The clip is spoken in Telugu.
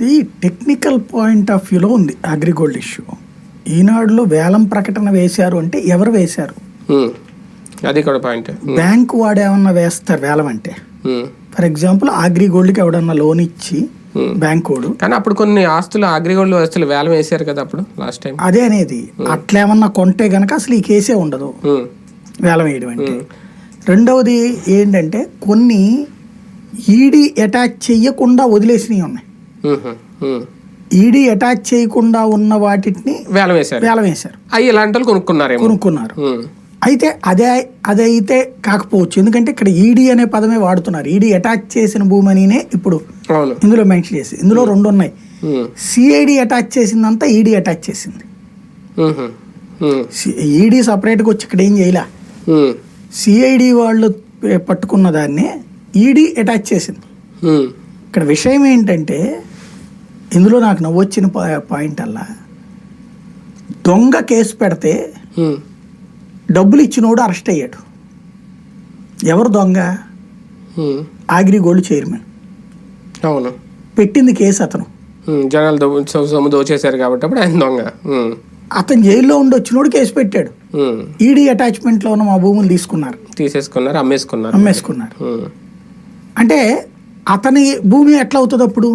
ఇది టెక్నికల్ పాయింట్ ఆఫ్ వ్యూలో ఉంది అగ్రిగోల్డ్ ఇష్యూ. ఈనాడులో వేలం ప్రకటన వేశారు అంటే ఎవరు వేశారు? అది కూడా పాయింట్. బ్యాంకు వాడు ఏమన్నా వేస్తారు వేలం అంటే? ఫర్ ఎగ్జాంపుల్ అగ్రిగోల్డ్కి ఎవడన్నా లోన్ ఇచ్చి బ్యాంక్ వాడు, కానీ అప్పుడు కొన్ని ఆస్తులు అగ్రిగోల్డ్ ఆస్తులు వేలం వేశారు కదా అప్పుడు లాస్ట్ టైం. అదే అనేది అట్లేమన్నా కొంటే గనక అసలు ఈ కేసే ఉండదు వేలం వేయడం అంటే. రెండవది ఏంటంటే కొన్ని ఈడీ అటాచ్ చెయ్యకుండా వదిలేసినవి ఉన్నాయి. ఈడీ అటాచ్ చేయకుండా ఉన్న వాటిని వేలం వేశారు. అవి ఇలాంటి వాళ్ళు కొనుక్కున్నారు. అయితే అదైతే కాకపోవచ్చు, ఎందుకంటే ఇక్కడ ఈడీ అనే పదమే వాడుతున్నారు. ఈడీ అటాచ్ చేసిన భూమి అనినే ఇప్పుడు ఇందులో మెన్షన్ చేసి, ఇందులో రెండు ఉన్నాయి. సిఐడి అటాచ్ చేసిందంతా ఈడీ అటాచ్ చేసింది. ఈడీ సపరేట్గా వచ్చి ఇక్కడ ఏం చేయలే. సిఐడి వాళ్ళు పట్టుకున్న దాన్ని ఈడీ అటాచ్ చేసింది. ఇక్కడ విషయం ఏంటంటే ఇందులో నాకు నవ్వొచ్చిన పాయింట్ అలా, దొంగ కేసు పెడితే డబ్బులు ఇచ్చినోడు అరెస్ట్ అయ్యాడు. ఎవరు దొంగ? అగ్రిగోల్డ్ చైర్మన్. అవును, పెట్టింది కేసు అతను. జనాలు దోచేశారు కాబట్టి అప్పుడు ఆయన దొంగ. అతను జైల్లో ఉండి వచ్చినోడు కేసు పెట్టాడు. ఈడీ అటాచ్మెంట్ లో ఉన్న మా భూములు తీసేసుకున్నారు, అమ్మేసుకున్నారు. అంటే అతని భూమి ఎట్లా అవుతుంది అప్పుడు?